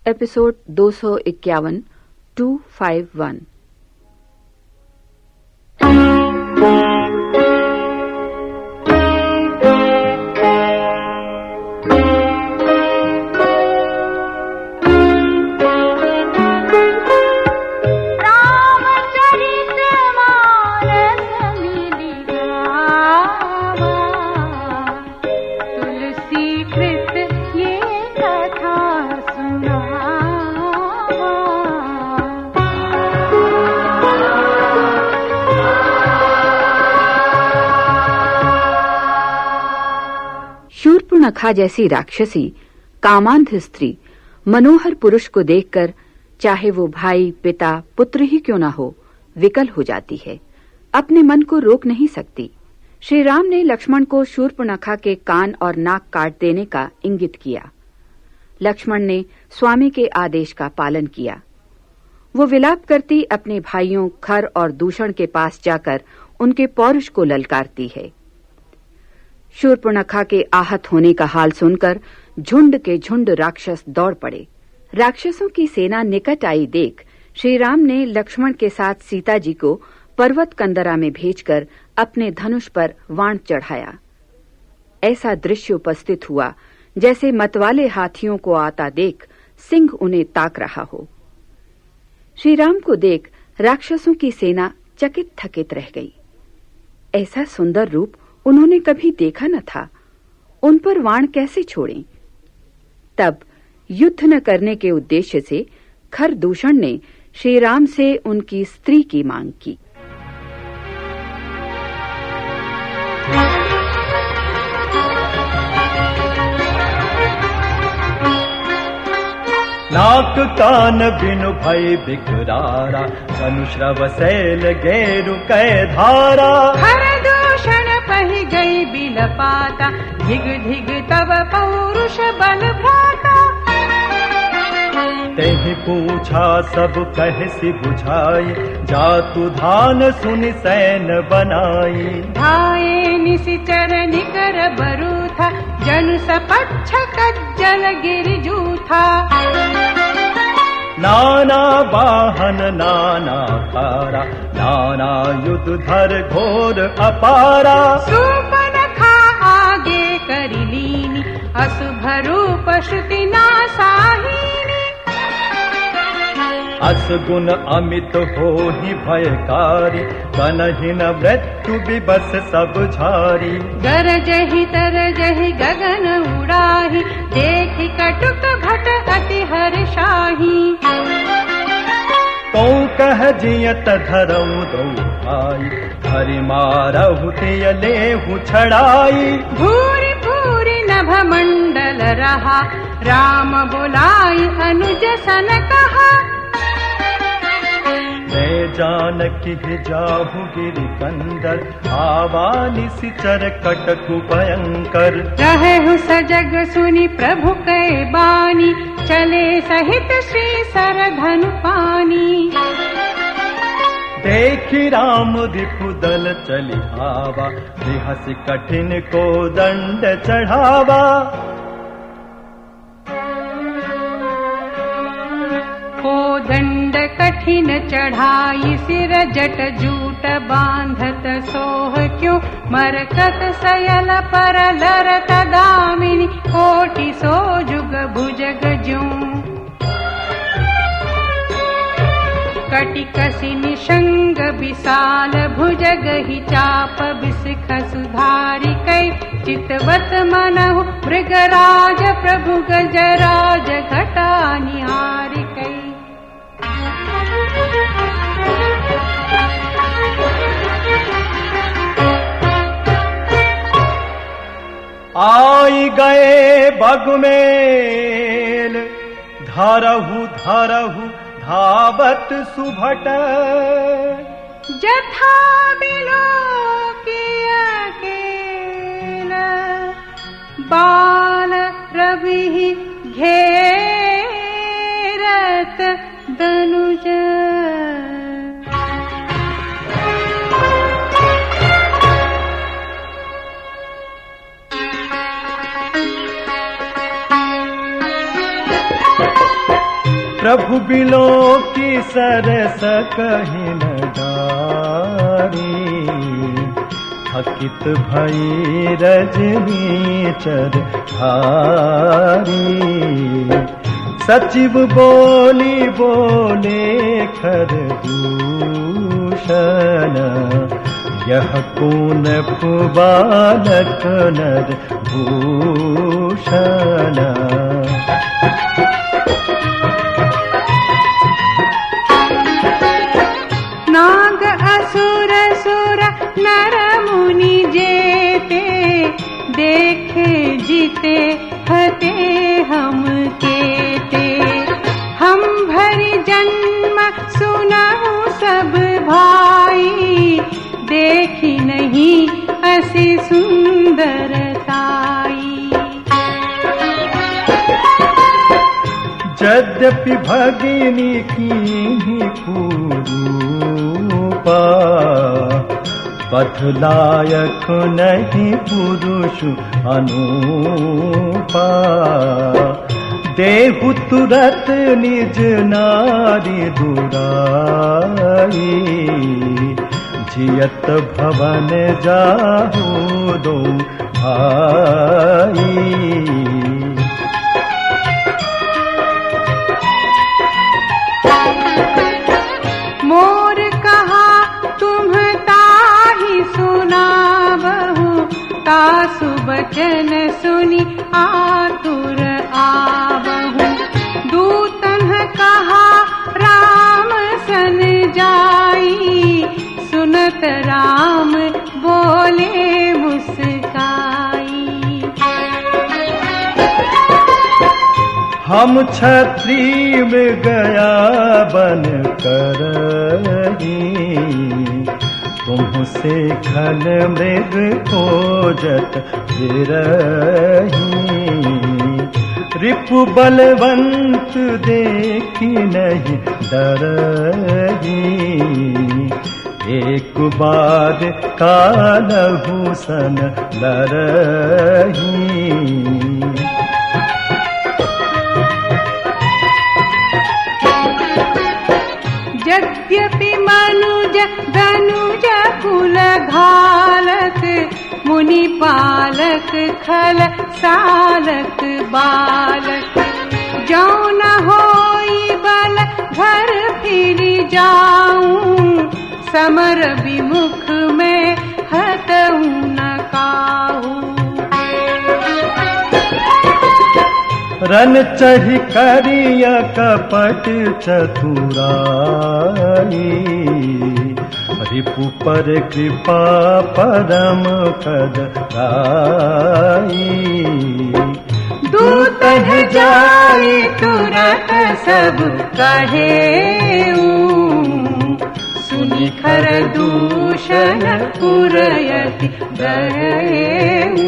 Episode 251 251। Shurpanakha जैसी राक्षसी कामांध स्त्री मनोहर पुरुष को देखकर चाहे वो भाई, पिता, पुत्र ही क्यों ना हो, विकल हो जाती है, अपने मन को रोक नहीं सकती। श्री राम ने लक्ष्मण को शूर्पणखा के कान और नाक काट देने का इंगित किया। लक्ष्मण ने स्वामी के आदेश का पालन किया। वो विलाप करती अपने भाइयों खर और दूषण के पास जाकर उनके पौरुष को ललकारती है। शूर्पणखा के आहत होने का हाल सुनकर झुंड के झुंड राक्षस दौड़ पड़े। राक्षसों की सेना निकट आई देख श्री राम ने लक्ष्मण के साथ सीता जी को पर्वत कंदरा में भेजकर अपने धनुष पर वाण चढ़ाया। ऐसा दृश्य उपस्थित हुआ जैसे मतवाले हाथियों को आता देख सिंह उन्हें ताक रहा हो। श्री राम को देख राक्षसों की सेना चकित थकित रह गई। ऐसा सुंदर रूप उन्होंने कभी देखा न था। उन पर वाण कैसे छोड़ें? तब युद्ध न करने के उद्देश्य से खरदूषण ने श्री राम से उनकी स्त्री की मांग की। नाक कान बिनु भय बिकरारा, धनुश्रव शैल गेरु कै धारा। खरदूषण पहि गई बिलपाता, धिग धिग तब पौरुष बल भ्राता। तेहि पूछा सब कहसी बुझाई, जातु धान सुनि सैन बनाई। धाये निशिचर निकर बरूथा, जनु सपच्छ कज्जल गिर जूथा। नाना वाहन नाना पारा, नाना युध धर घोर अपारा। शूर्पणखा आगे करि लीनी, अशुभ रूप श्रुति नासाहीनी। अस गुण अमित होहि भयकारी, कनहि न मृत्यु विबस सब झारी। गरजहि तरजहि गगन उड़ाहि, देखि कटुक भट अति हर्षाहि। तो कह जियत धरऊ दो भाई, हरि मारहु तिय लेहु छड़ाई। भूरि भूरि नभ मंडल रहा, राम बुलाई अनुज सन कहा। मैं जानकी जाहु गिरि कंदर, आवा निशिचर कटकु भयंकर। रहु सजग सुनि प्रभु कै बानी, चले सहित श्री सर धनु पानी। देखि राम रिपुदल चली आवा, बिहसि कठिन को दंड चढ़ावा। को दंड कठिन चढ़ाई, सिर जट जूट बांधत सोह क्यों। मरकत सयल पर लरत दामिनी, कोटि सो जुग भुजग ज्यों। कटिकसि निशंग विशाल भुजग ही, चाप बिसख सुधारि कै। चितवत मनहु मृगराज, प्रभु गजराज घटा निहारि कै। आई गए बगमेल, धरहु धरहु धावत सुभट। जथा बिलोकिय केल, बाल रवि घेरत दनुज। प्रभु बिलो की सरस कहीं न डारी, थकित भई रजनीचर धारी। सचिव बोली बोले खरदूषण, यह कौन बालक नर भूषण। नाग असुर सुर नर मुनि जेते, देखे जीते हते हम केते। हम भरी जन्म सुनहु सब भाई, देखी नहीं असी सुंदरताई। यद्यपि भगिनी कीन्ही कुरूपा, बधलायक नहीं पुरुष अनूपा। देहु तुरत निज नारी दुराई, जियत भवन जाहु दो भाई। मोर कहा तुम ताहि सुनावहु, तासु बचन सुनी आतुर आवहु। दूतन कहा राम सन जाई, सुनत राम बोले मुस्काई। हम क्षत्रिय में गया बन करही, तुमसे घन मृग खोजत फिरही। रिपु बलवंत देखी नहीं डरही, एक बार कालहु सन लरही। यद्यपि मनुज धनुज कुल घालक, मुनि पालक खल सालक बालक। जो न होई बल घर फिर जाऊं, समर विमुख में हतऊ न काहू। रन चढ़ी करिया कपट चतुराई, रिपु पर कृपा परम कदराई। दूतन जाए तुरत सब कहेऊ, सुनि खरदूषण पुरयति दहेऊ।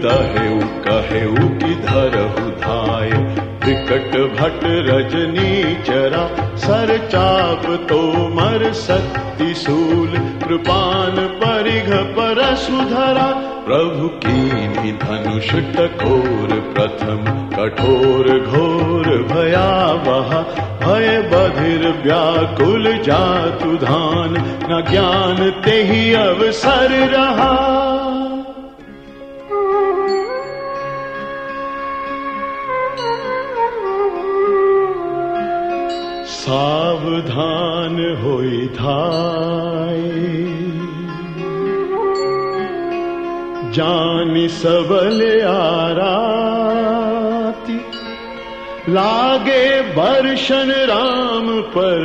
दहेउ कहेउ कि धरहु धाय, विकट भट रजनीचरा। सर चाप तोमर शक्ति शूल, कृपान परिघ परशुधरा। प्रभु कीन्ही धनुष टकोर प्रथम, कठोर घोर भयावह। भय बधिर व्याकुल जातु धान, न ज्ञान तेहि अवसर रहा। सावधान होई धाय, जानि सबल आराती। लागे वर्षन राम पर,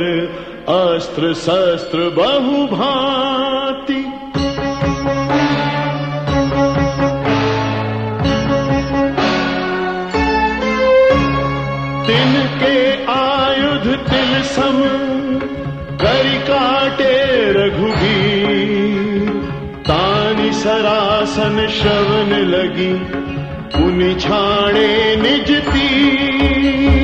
अस्त्र शस्त्र बहु भांति। तिनके आयुध तिल सम, करि काटे रघुबीर। तानि सरासन श्रवण लगी, पुनि छाड़े निज तीर।